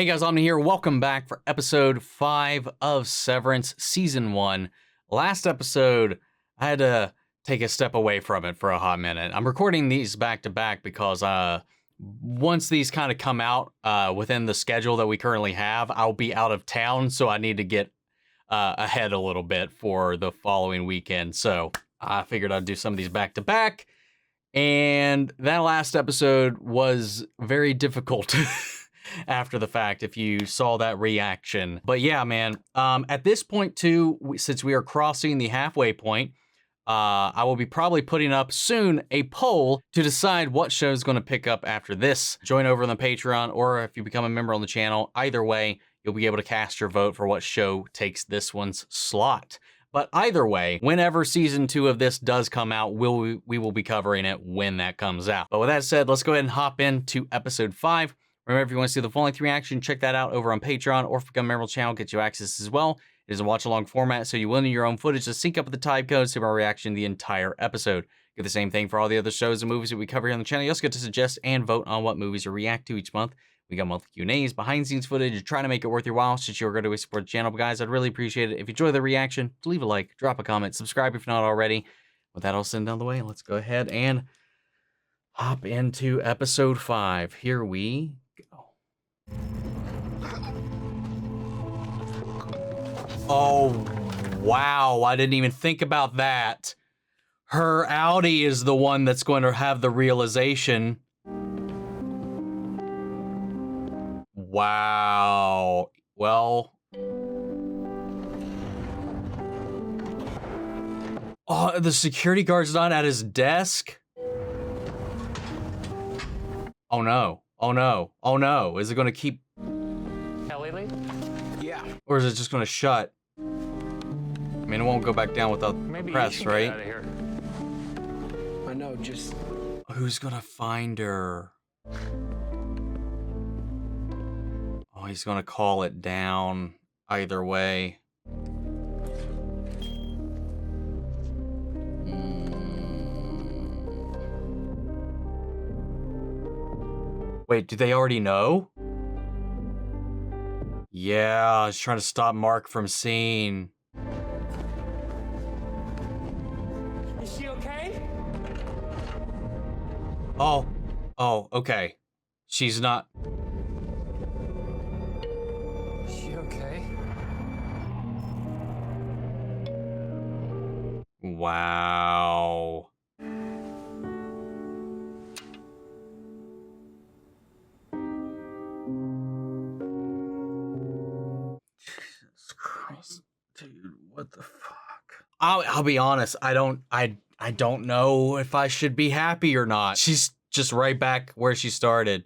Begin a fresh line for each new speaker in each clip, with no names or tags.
Hey guys, I'm here. Welcome back for episode 5 of Severance Season 1. Last episode, I had to take a step away from it for a hot minute. I'm recording these back to back because once these kind of come out within the schedule that we currently have, I'll be out of town, so I need to get ahead a little bit for the following weekend. So I figured I'd do some of these back to back. And that last episode was very difficult after the fact, if you saw that reaction. But yeah, man, at this point too, since we are crossing the halfway point, I will be probably putting up soon a poll to decide what show is going to pick up after this. Join over on the Patreon, or if you become a member on the channel, either way, you'll be able to cast your vote for what show takes this one's slot. But either way, whenever season 2 of this does come out, we will be covering it when that comes out. But with that said, let's go ahead and hop into episode 5. Remember, if you want to see the full-length reaction, check that out over on Patreon, or if you become a member of the channel, get you access as well. It is a watch-along format, so you will need your own footage to sync up with the time code, so our reaction to the entire episode. Get the same thing for all the other shows and movies that we cover here on the channel. You also get to suggest and vote on what movies you react to each month. We got monthly Q&As, behind-the-scenes footage, trying to make it worth your while since you're going to support the channel. But guys, I'd really appreciate it if you enjoy the reaction, leave a like, drop a comment, subscribe if you're not already. With that all said and down the way, let's go ahead and hop into episode 5. Here we go. Oh, wow. I didn't even think about that. Her Audi is the one that's going to have the realization. Wow. Well. Oh, the security guard's not at his desk? Oh no. Oh no. Oh no. Is it going to keep...
Lately? Yeah.
Or is it just going to shut? I mean, it won't go back down without the press, right?
Get out of here.
I know, just...
Who's going to find her? Oh, he's going to call it down either way. Wait, do they already know? Yeah, I was trying to stop Mark from seeing.
Is she okay?
Oh, okay. She's not.
Is she okay?
Wow. Jesus Christ, dude, what the fuck? I'll be honest, I don't know if I should be happy or not. She's just right back where she started.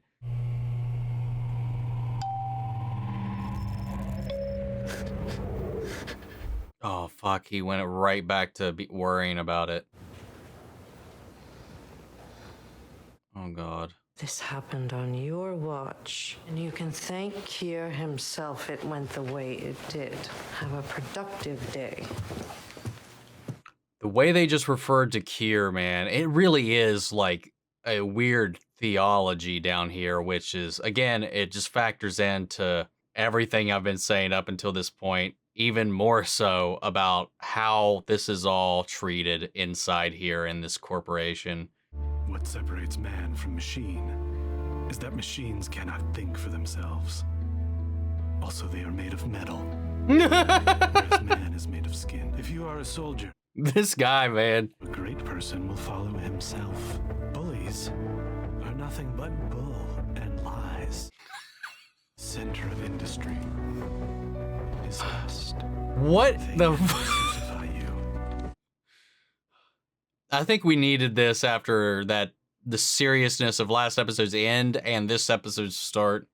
Oh fuck, he went right back to worrying about it. Oh god.
This happened on your watch, and you can thank Kier himself it went the way it did. Have a productive day.
The way they just referred to Kier, man, it really is like a weird theology down here, which is, again, it just factors into everything I've been saying up until this point, even more so about how this is all treated inside here in this corporation.
What separates man from machine is that machines cannot think for themselves. Also, they are made of metal, whereas man is made of skin. If you are a soldier,
This guy, man.
a great person will follow himself. Bullies are nothing but bull and lies. Center of industry is lust.
What
They
the
cannot crucify you.
I think we needed this after that, the seriousness of last episode's end and this episode's start.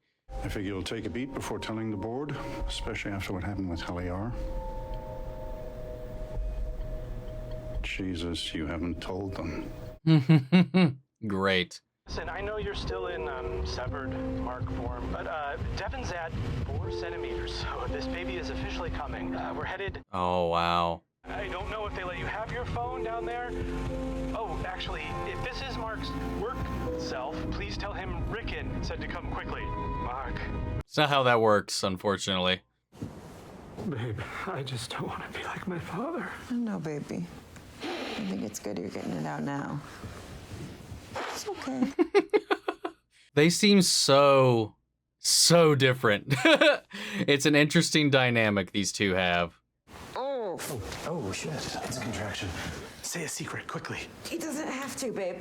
I figure you'll take a beat before telling the board, especially after what happened with Heliar. Jesus, you haven't told them.
Great.
Listen, I know you're still in severed mark form, but Devon's at 4 centimeters, so this baby is officially coming. We're headed...
Oh, wow.
I don't know if they let you have your phone down there. Oh, actually, if this is Mark's work self, please tell him Rickon said to come quickly. Mark.
It's not how that works, unfortunately.
Babe, I just don't want to be like my father.
No, baby. I think it's good you're getting it out now. It's okay.
They seem so different. It's an interesting dynamic these two have.
Oh, shit. It's a contraction. Say a secret, quickly.
He doesn't have to, babe.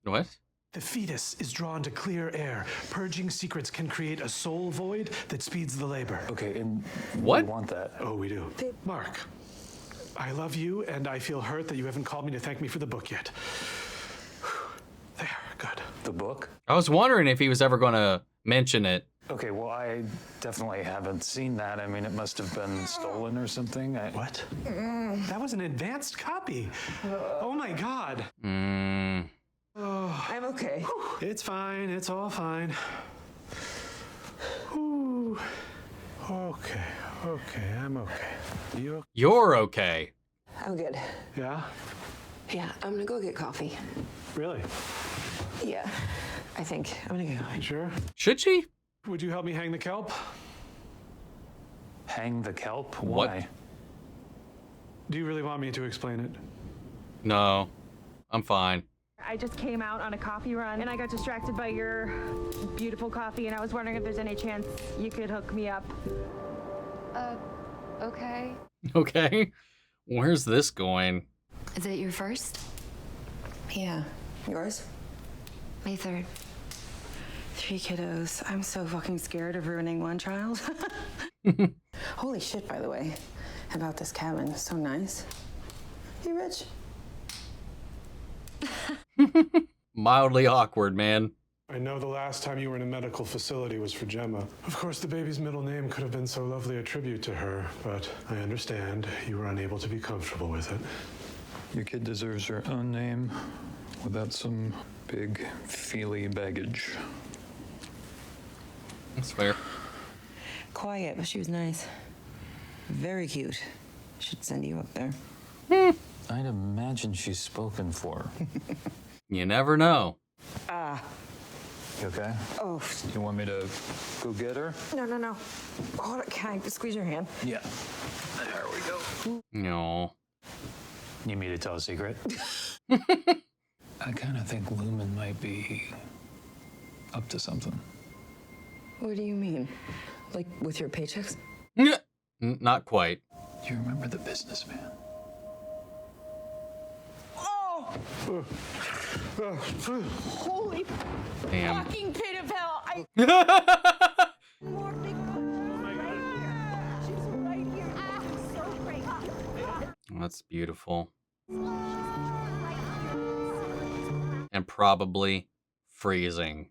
What?
The fetus is drawn to clear air. Purging secrets can create a soul void that speeds the labor.
Okay, and
What?
we want that.
Oh, we do. Mark, I love you, and I feel hurt that you haven't called me to thank me for the book yet. There, good.
The book?
I was wondering if he was ever going to mention it.
Okay, well, I definitely haven't seen that. I mean, it must have been stolen or something.
What? That was an advanced copy. Oh my God.
I'm okay.
It's fine. It's all fine. Ooh. Okay. I'm okay. You?
You're okay.
I'm good.
Yeah.
Yeah, I'm gonna go get coffee.
Really?
Yeah, I think. I'm gonna get coffee.
Sure.
Should she?
Would you help me hang the kelp?
Hang the kelp?
What?
Why?
Do you really want me to explain it?
No, I'm fine.
I just came out on a coffee run and I got distracted by your beautiful coffee, and I was wondering if there's any chance you could hook me up.
Okay.
Okay. Where's this going?
Is it your first?
Yeah. Yours?
May 3rd.
3 kiddos. I'm so fucking scared of ruining one child. Holy shit, by the way, about this cabin. So nice. You rich?
Mildly awkward, man.
I know the last time you were in a medical facility was for Gemma. Of course, the baby's middle name could have been so lovely a tribute to her, but I understand you were unable to be comfortable with it.
Your kid deserves her own name without some big, feely baggage.
That's fair.
Quiet, but she was nice. Very cute. Should send you up there.
I'd imagine she's spoken for.
You never know.
You okay?
Oh,
You want me to go get her?
no. Hold it. Can I squeeze your hand?
Yeah. There we go.
No.
Need me to tell a secret? I kind of think Lumen might be up to something.
What do you mean? Like with your paychecks?
Not quite.
Do you remember the businessman?
Holy
Damn.
fucking pit of hell!
That's beautiful. And probably freezing.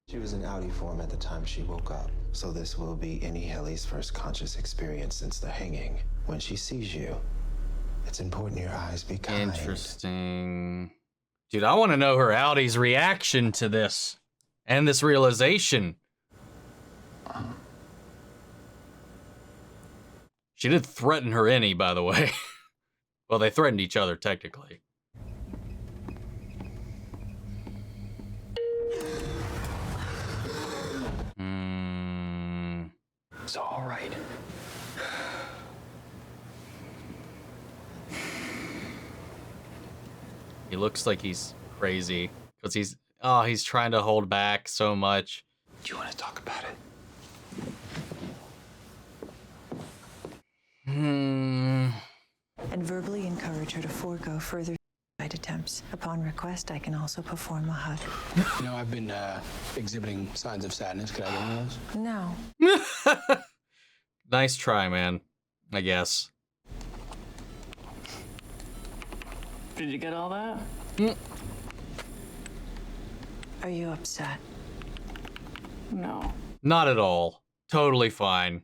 She was in Audi form at the time she woke up, so this will be Annie Helly's first conscious experience since the hanging. When she sees you, it's important your eyes be kind.
Interesting. Dude, I want to know her Audi's reaction to this and this realization. She did threaten her Annie, by the way. Well, they threatened each other, technically.
It's all right.
He looks like he's crazy because he's trying to hold back so much.
Do you want to talk about it?
And verbally encourage her to forego further suicide attempts. Upon request, I can also perform a hug.
You know, I've been exhibiting signs of sadness. Could I get one of those?
No.
Nice try, man. I guess.
Did you get all that?
Are you upset?
No.
Not at all. Totally fine.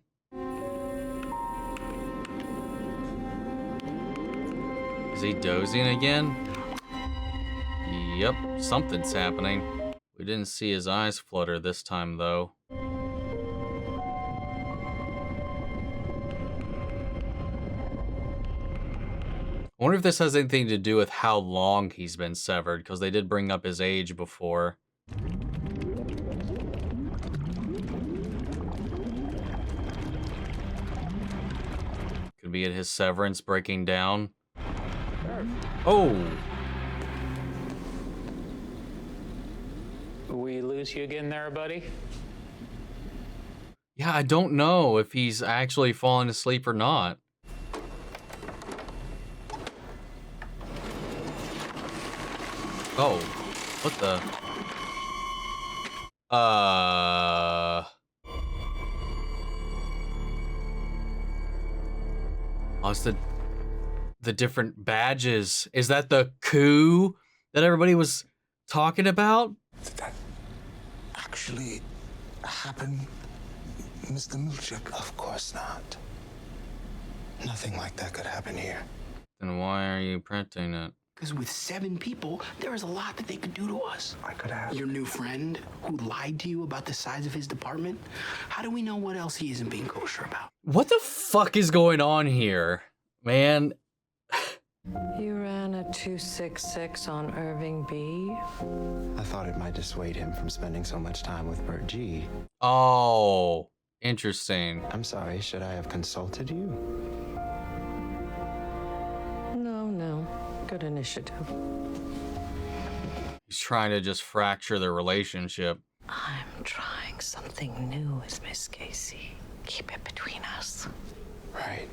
Is he dozing again? Yep, something's happening. We didn't see his eyes flutter this time, though. I wonder if this has anything to do with how long he's been severed, because they did bring up his age before. Could be at his severance breaking down. Oh!
We lose you again there, buddy?
Yeah, I don't know if he's actually falling asleep or not. Oh, what the? Oh, it's the different badges. Is that the coup that everybody was talking about?
Did that actually happen, Mr. Milchik?
Of course not. Nothing like that could happen here.
Then why are you printing it?
Because with 7 people, there is a lot that they could do to us.
I could have.
Your new friend who lied to you about the size of his department? How do we know what else he isn't being kosher about?
What the fuck is going on here, man?
You ran a 266 on Irving B.
I thought it might dissuade him from spending so much time with Burt G.
Oh, interesting.
I'm sorry, should I have consulted you?
No. Good initiative.
He's trying to just fracture their relationship.
I'm trying something new with Miss Casey. Keep it between us.
Right.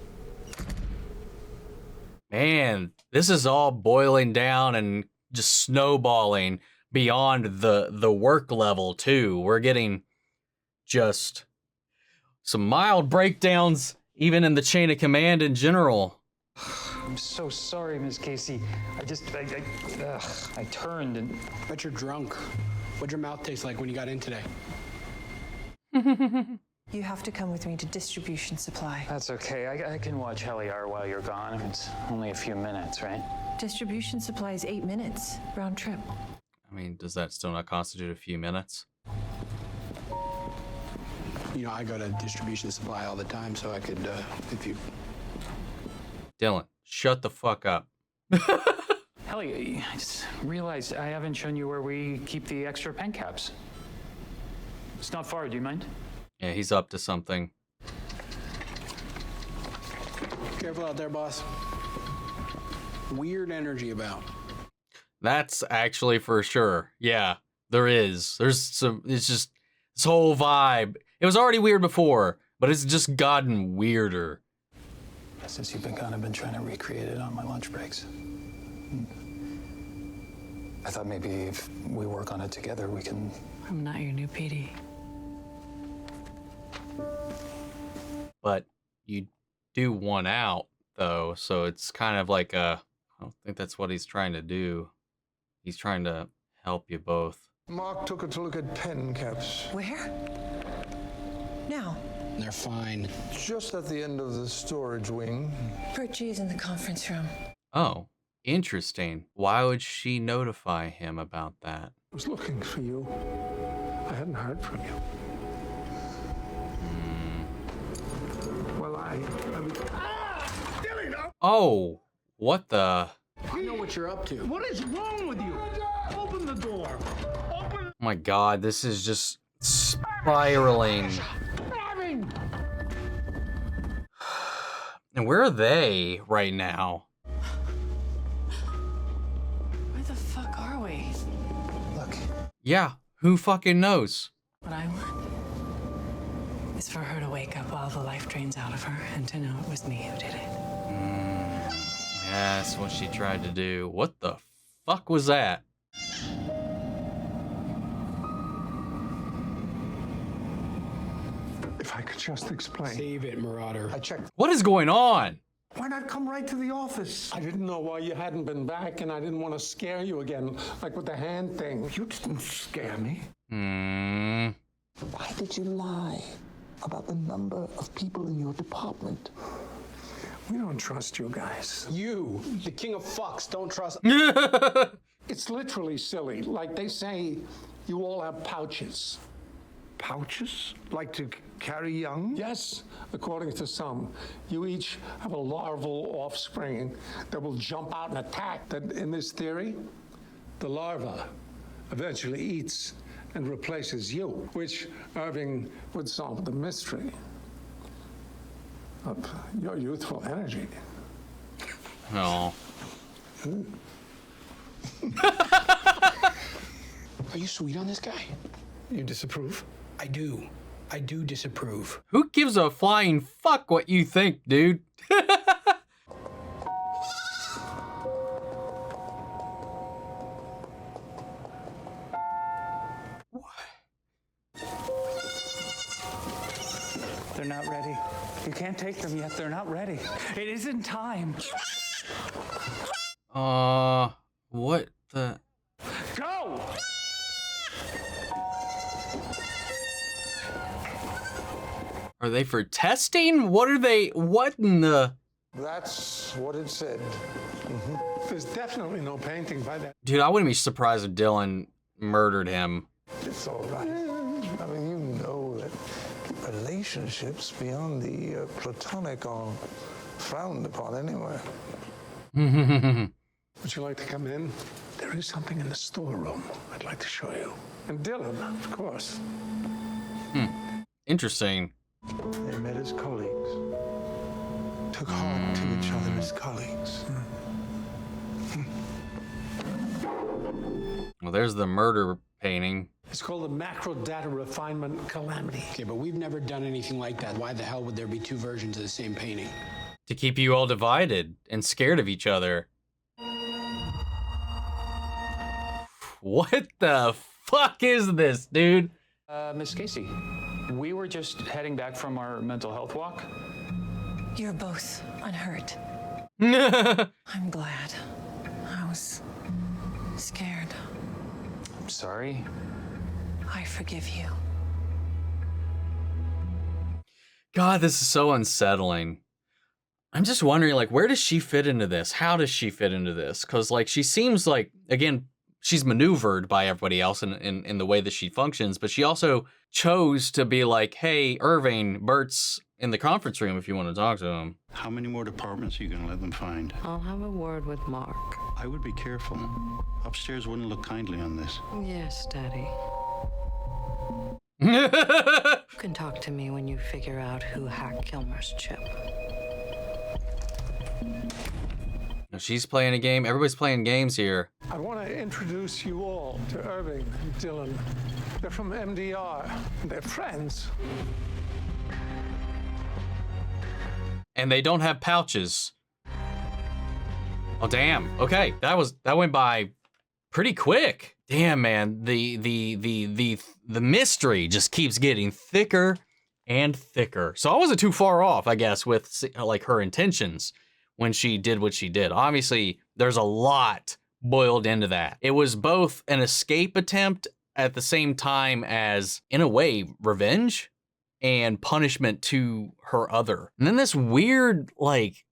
Man, this is all boiling down and just snowballing beyond the work level too. We're getting just some mild breakdowns even in the chain of command in general.
I'm so sorry, Miss Casey. I turned and...
Bet you're drunk. What'd your mouth taste like when you got in today?
You have to come with me to distribution supply.
That's okay. I can watch Heliar while you're gone. I mean, it's only a few minutes, right?
Distribution supply is 8 minutes, round trip.
I mean, does that still not constitute a few minutes?
You know, I go to distribution supply all the time, so I could, if you...
Dylan, shut the fuck up.
Helly, I just realized I haven't shown you where we keep the extra pen caps. It's not far, do you mind?
Yeah, he's up to something.
Careful out there, boss. Weird energy about.
That's actually for sure. Yeah, there is. There's some, it's just, this whole vibe. It was already weird before, but it's just gotten weirder.
Since you've been gone, I've been trying to recreate it on my lunch breaks. I thought maybe if we work on it together, we can...
I'm not your new PD.
But you do one out, though, so it's kind of like a... I don't think that's what he's trying to do. He's trying to help you both.
Mark took her to look at pen caps.
Where? Now.
They're fine.
Just at the end of the storage wing.
Burt G is in the conference room.
Oh, interesting. Why would she notify him about that?
I was looking for you. I hadn't heard from you. Well,
Oh, what the?
I know what you're up to.
What is wrong with you? Open the door. Open.
Oh my God, this is just spiraling. And where are they right now?
Where the fuck are we?
Look.
Yeah, who fucking knows?
What I want is for her to wake up while the life drains out of her and to know it was me who did it.
Yeah, that's what she tried to do. What the fuck was that?
If I could just explain.
Save it, Marauder.
I checked.
What is going on?
Why not come right to the office? I didn't know why you hadn't been back, and I didn't want to scare you again, like with the hand thing. You didn't scare me.
Why did you lie about the number of people in your department?
We don't trust you guys.
You, the king of fucks, don't trust...
It's literally silly. Like they say, you all have pouches. pouches? Like to carry young? Yes, according to some. You each have a larval offspring that will jump out and attack. That, in this theory, the larva eventually eats and replaces you, which Irving would solve the mystery of your youthful energy.
Oh.
Are you sweet on this guy?
You disapprove?
I do. I do disapprove.
Who gives a flying fuck what you think, dude?
They're not ready. You can't take them yet. They're not ready. It isn't time.
What the?
Go!
Are they for testing? What are they? What in the?
That's what it said. There's definitely no painting by that.
Dude, I wouldn't be surprised if Dylan murdered him.
It's all right. I mean, you know that relationships beyond the platonic are frowned upon anyway.
Would you like to come in? There is something in the storeroom I'd like to show you. And Dylan, of course.
Interesting.
They met as colleagues. Took heart to each other as colleagues.
Well, there's the murder painting.
It's called the Macro Data Refinement Calamity.
Okay, but we've never done anything like that. Why the hell would there be two versions of the same painting?
To keep you all divided and scared of each other. What the fuck is this, dude?
Miss Casey, we were just heading back from our mental health walk.
You're both unhurt. I'm glad. I was scared.
I'm sorry.
I forgive you.
God, this is so unsettling. I'm just wondering, like, where does she fit into this? How does she fit into this? Because, like, she seems like, again, she's maneuvered by everybody else in the way that she functions, but she also chose to be like, hey, Irving, Burt's in the conference room if you want to talk to him.
How many more departments are you going to let them find?
I'll have a word with Mark.
I would be careful. Upstairs wouldn't look kindly on this.
Yes, Daddy. You can talk to me when you figure out who hacked Kilmer's chip.
Now she's playing a game. Everybody's playing games here.
I want to introduce you all to Irving and Dylan. They're from MDR. They're friends.
And they don't have pouches. Oh damn. Okay, that went by pretty quick. Damn, man. The mystery just keeps getting thicker and thicker. So I wasn't too far off, I guess, with like her intentions when she did what she did. Obviously, there's a lot boiled into that. It was both an escape attempt at the same time as, in a way, revenge and punishment to her other. And then this weird, like,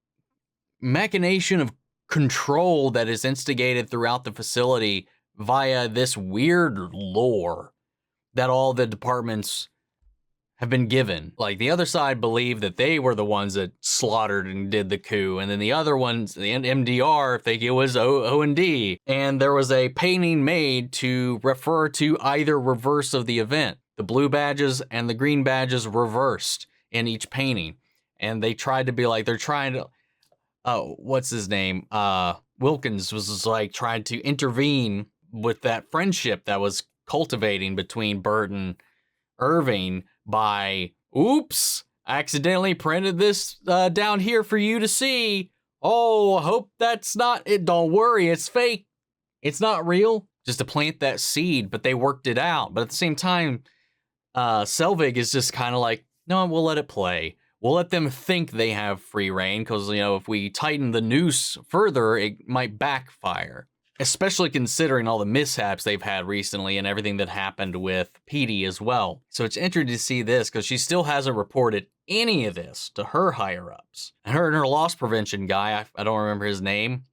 machination of control that is instigated throughout the facility via this weird lore that all the departments have been given. Like, the other side believed that they were the ones that slaughtered and did the coup, and then the other ones, the MDR, think it was O&D. And there was a painting made to refer to either reverse of the event. The blue badges and the green badges reversed in each painting. And they tried to be like, they're trying to, what's his name? Wilkins was just like trying to intervene with that friendship that was cultivating between Burt and Irving by, oops, I accidentally printed this down here for you to see. Oh, hope that's not it. Don't worry, it's fake. It's not real. Just to plant that seed, but they worked it out. But at the same time, Selvig is just kind of like, no, we'll let it play. We'll let them think they have free reign because, you know, if we tighten the noose further, it might backfire. Especially considering all the mishaps they've had recently and everything that happened with Petey as well. So it's interesting to see this because she still hasn't reported any of this to her higher-ups. And her loss prevention guy, I don't remember his name,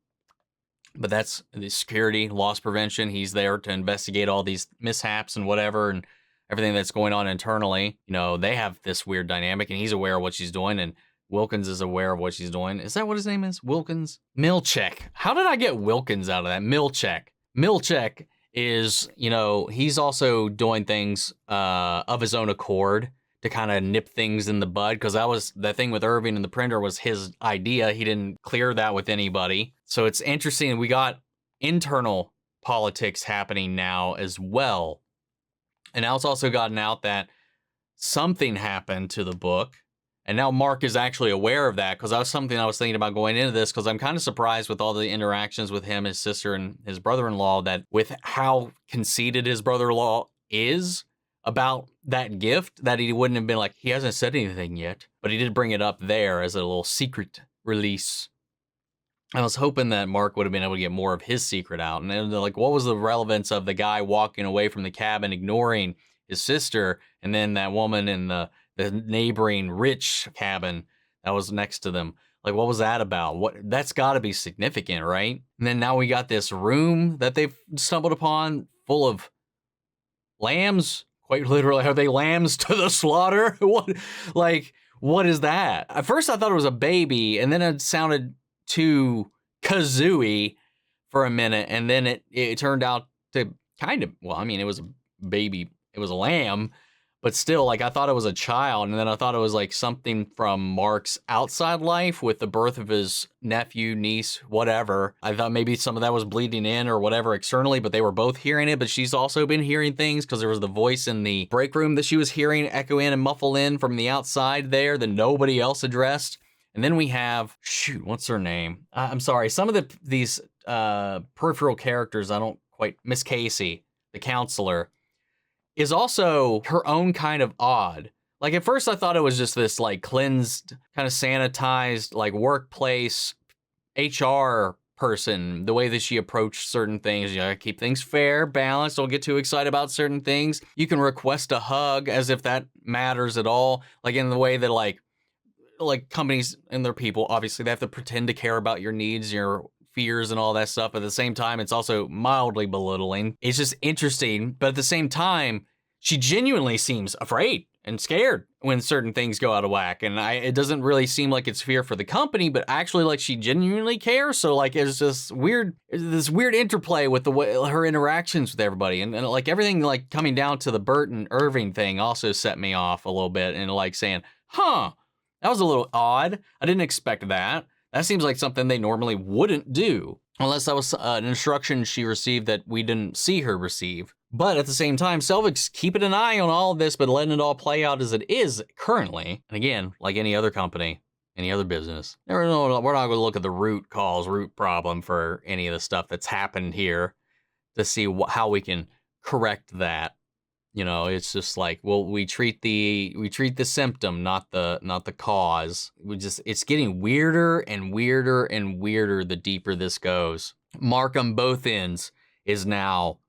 but that's the security, loss prevention. He's there to investigate all these mishaps and whatever. And everything that's going on internally. You know, they have this weird dynamic, and he's aware of what she's doing, and Wilkins is aware of what she's doing. Is that what his name is? Wilkins? Milchek. How did I get Wilkins out of that? Milchek. Milchek is, you know, he's also doing things of his own accord to kind of nip things in the bud, because that was the thing with Irving and the printer was his idea. He didn't clear that with anybody. So it's interesting. We got internal politics happening now as well. And now it's also gotten out that something happened to the book. And now Mark is actually aware of that, because that was something I was thinking about going into this, because I'm kind of surprised with all the interactions with him, his sister, and his brother-in-law, that with how conceited his brother-in-law is about that gift, that he wouldn't have been like, he hasn't said anything yet, but he did bring it up there as a little secret release. I was hoping that Mark would have been able to get more of his secret out. And then, like, what was the relevance of the guy walking away from the cabin, ignoring his sister, and then that woman in the neighboring rich cabin that was next to them? Like, what was that about? That's got to be significant, right? And then now we got this room that they've stumbled upon full of lambs. Quite literally, are they lambs to the slaughter? What is that? At first I thought it was a baby, and then it sounded too kazooey for a minute, and then it turned out to kind of, well, I mean, it was a baby, it was a lamb, but still, like, I thought it was a child, and then I thought it was like something from Mark's outside life with the birth of his nephew, niece, whatever. I thought maybe some of that was bleeding in or whatever externally, but they were both hearing it, but she's also been hearing things, because there was the voice in the break room that she was hearing echo in and muffle in from the outside there that nobody else addressed. And then we have, what's her name? I'm sorry, some of these peripheral characters, I don't quite, Miss Casey, the counselor, is also her own kind of odd. Like, at first I thought it was just this, like, cleansed, kind of sanitized, like, workplace HR person, the way that she approached certain things. You gotta keep things fair, balanced, don't get too excited about certain things. You can request a hug as if that matters at all. Like, in the way that, like companies and their people, obviously, they have to pretend to care about your needs, your fears and all that stuff. But at the same time, it's also mildly belittling. It's just interesting. But at the same time, she genuinely seems afraid and scared when certain things go out of whack. And it doesn't really seem like it's fear for the company, but actually, like, she genuinely cares. So, like, it's just weird, this weird interplay with the way her interactions with everybody. And like, everything, like, coming down to the Burt and Irving thing also set me off a little bit, and like saying, that was a little odd. I didn't expect that. That seems like something they normally wouldn't do, unless that was an instruction she received that we didn't see her receive. But at the same time, Selvig's keeping an eye on all of this, but letting it all play out as it is currently. And again, like any other company, any other business, we're not going to look at the root cause, root problem for any of the stuff that's happened here to see how we can correct that. You know, it's just like, well, we treat the symptom, not the cause. It's getting weirder and weirder and weirder the deeper this goes. Mark on both ends is now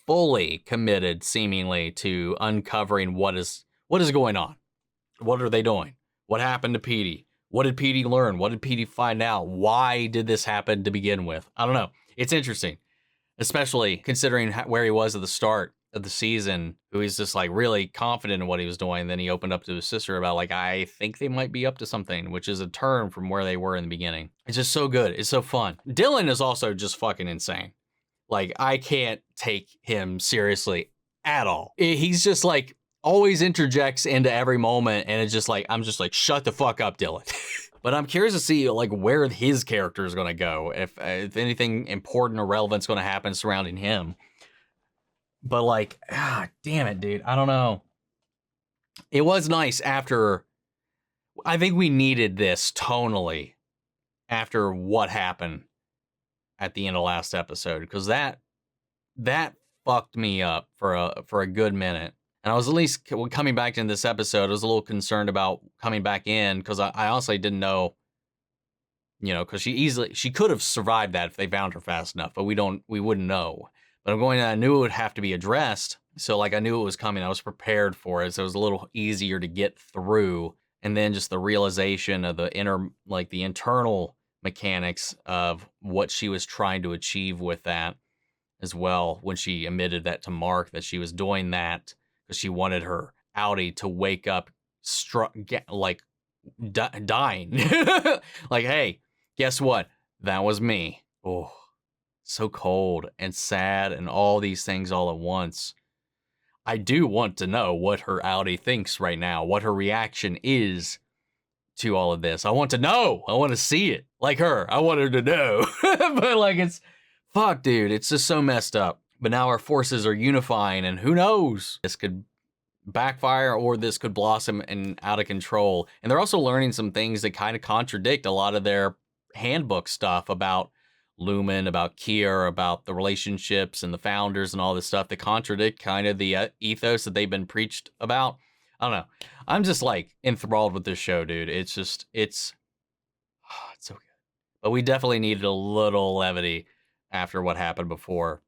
fully committed, seemingly, to uncovering what is going on. What are they doing? What happened to Petey? What did Petey learn? What did Petey find out? Why did this happen to begin with? I don't know. It's interesting, especially considering where he was at the start of the season, who he's just like really confident in what he was doing. Then he opened up to his sister about, like, I think they might be up to something, which is a turn from where they were in the beginning. It's just so good. It's so fun. Dylan is also just fucking insane. Like, I can't take him seriously at all. He's just like always interjects into every moment, and it's just like, I'm just like, shut the fuck up, Dylan. But I'm curious to see, like, where his character is going to go, if anything important or relevant is going to happen surrounding him. But, like, damn it, dude. I don't know. It was nice after, I think we needed this tonally after what happened at the end of last episode, because that fucked me up for a good minute. And I was at least, coming back in this episode, I was a little concerned about coming back in, because I honestly didn't know, you know, because she could have survived that if they found her fast enough, but we wouldn't know. But I knew it would have to be addressed. So, like, I knew it was coming. I was prepared for it. So it was a little easier to get through. And then just the realization of the internal mechanics of what she was trying to achieve with that as well, when she admitted that to Mark, that she was doing that because she wanted her Audi to wake up dying. Like, hey, guess what? That was me. Oh, so cold and sad and all these things all at once. I do want to know what her Audi thinks right now, what her reaction is to all of this. I want to know. I want to see it. Like her. I want her to know. But like, it's, fuck, dude. It's just so messed up. But now our forces are unifying, and who knows? This could backfire, or this could blossom and out of control. And they're also learning some things that kind of contradict a lot of their handbook stuff about Lumen, about Kier, about the relationships and the founders and all this stuff that contradict kind of the ethos that they've been preached about. I don't know. I'm just like enthralled with this show, dude. It's just, it's so good. But we definitely needed a little levity after what happened before.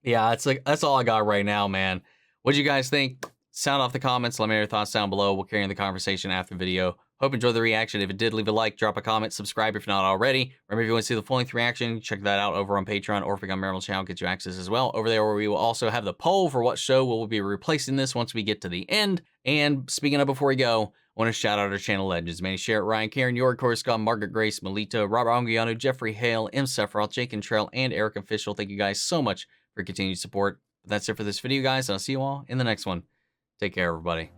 Yeah, it's like, that's all I got right now, man. What do you guys think? Sound off the comments. Let me know your thoughts down below. We'll carry on the conversation after the video. Hope you enjoyed the reaction. If it did, leave a like, drop a comment, subscribe if you're not already. Remember, if you want to see the full-length reaction, check that out over on Patreon, or if you on McArdle channel, get you access as well. Over there, where we will also have the poll for what show will be replacing this once we get to the end. And speaking of, before we go, I want to shout out our channel legends. Manny Sherritt, Ryan, Karen, York, Corey Scott, Margaret Grace, Melito, Robert Anguiano, Jeffrey Hale, M. Sephiroth, Jake and Trail, and Eric Official. Thank you guys so much for continued support. But that's it for this video, guys. And I'll see you all in the next one. Take care, everybody.